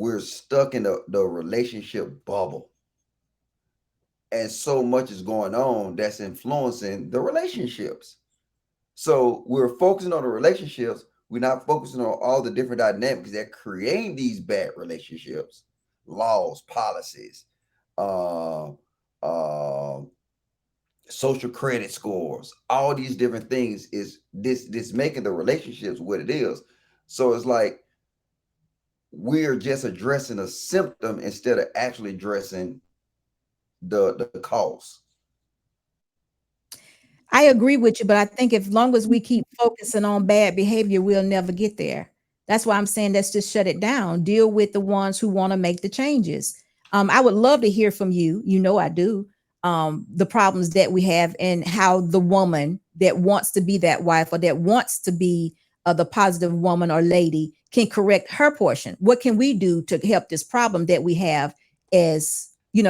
we're stuck in the relationship bubble. And so much is going on that's influencing the relationships. So we're focusing on the relationships. We're not focusing on all the different dynamics that create these bad relationships, laws, policies, uh, uh, social credit scores, all these different things is this making the relationships what it is. So it's like we're just addressing a symptom instead of actually addressing the cause. I agree with you, but I think as long as we keep focusing on bad behavior, we'll never get there. That's why I'm saying let's just shut it down. Deal with the ones who want to make the changes. I would love to hear from you. You know, I do. The problems that we have and how the woman that wants to be that wife or that wants to be the positive woman or lady can correct her portion. What can we do to help this problem that we have as,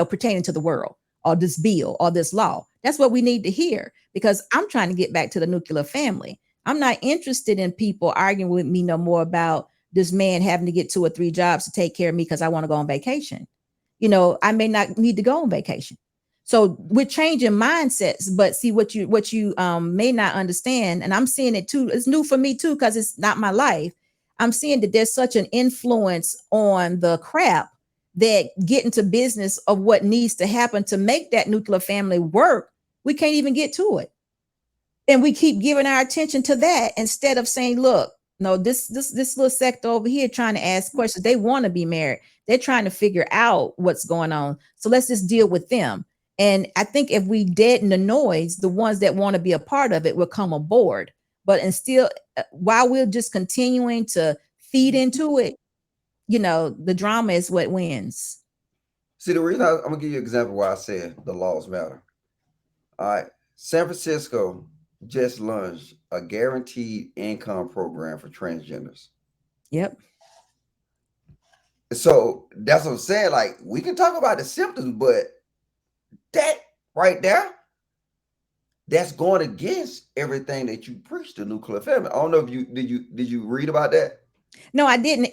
pertaining to the world or this bill or this law? That's what we need to hear because I'm trying to get back to the nuclear family. I'm not interested in people arguing with me no more about this man having to get 2 or 3 jobs to take care of me because I want to go on vacation. I may not need to go on vacation. So we're changing mindsets, but see what you may not understand, and I'm seeing it too. It's new for me too because it's not my life. I'm seeing that there's such an influence on the crap that get into business of what needs to happen to make that nuclear family work. We can't even get to it, and we keep giving our attention to that instead of saying, "Look, no, this little sector over here trying to ask questions. They want to be married. They're trying to figure out what's going on. So let's just deal with them." And I think if we deaden the noise, the ones that want to be a part of it will come aboard. But and still, while we're just continuing to feed into it, the drama is what wins. See, the reason I'm gonna give you an example why I said the laws matter. All right, San Francisco just launched a guaranteed income program for transgenders. Yep. So that's what I'm saying. Like we can talk about the symptoms, but that right there, that's going against everything that you preach to nuclear family. I don't know if you read about that. No, I didn't.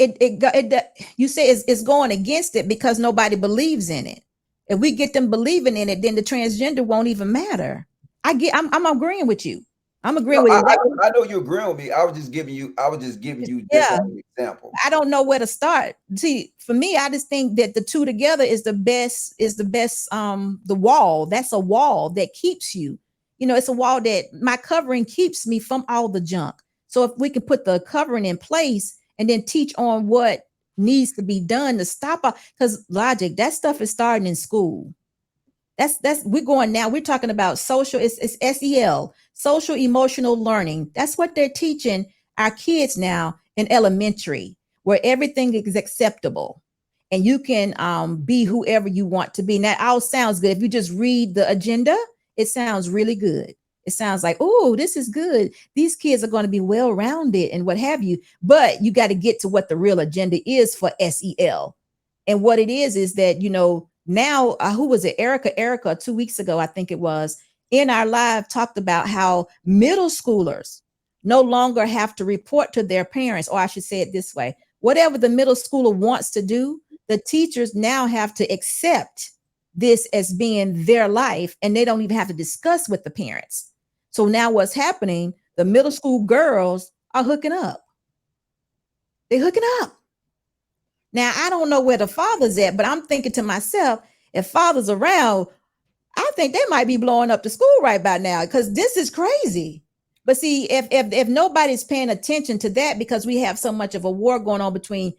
You say it's going against it because nobody believes in it. If we get them believing in it, then the transgender won't even matter. I'm agreeing with you. I'm agreeing No, with I, it. I I know you're agreeing with me. I was just giving you just Yeah, as an example. I don't know where to start. See, for me, I just think that the two together is the best the wall. That's a wall that keeps you. It's a wall that my covering keeps me from all the junk. So if we can put the covering in place and then teach on what needs to be done to stop because logic, that stuff is starting in school. That's we're going now. We're talking about social, it's SEL, social emotional learning. That's what they're teaching our kids now in elementary, where everything is acceptable. And you can be whoever you want to be. And that all sounds good. If you just read the agenda, it sounds really good. It sounds like, oh, this is good. These kids are going to be well rounded and what have you. But you got to get to what the real agenda is for SEL. And what it is that, now who was it? Erica 2 weeks ago, I think it was, in our live talked about how middle schoolers no longer have to report to their parents, or I should say it this way: whatever the middle schooler wants to do, the teachers now have to accept this as being their life, and they don't even have to discuss with the parents. So now what's happening? The middle school girls are hooking up. They're hooking up. Now, I don't know where the father's at, but I'm thinking to myself, if father's around, I think they might be blowing up the school right by now because this is crazy. But see, if nobody's paying attention to that because we have so much of a war going on between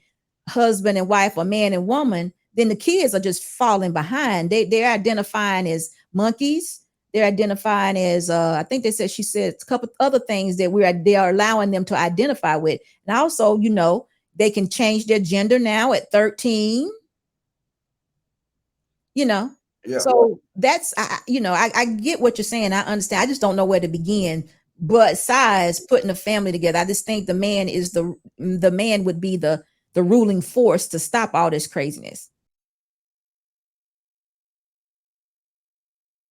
husband and wife or man and woman, then the kids are just falling behind. They're identifying as monkeys. They're identifying as I think she said a couple other things that they are allowing them to identify with. And also, they can change their gender now at 13, you know. Yeah. So that's I get what you're saying. I understand. I just don't know where to begin. But besides putting a family together, I just think the man would be the ruling force to stop all this craziness.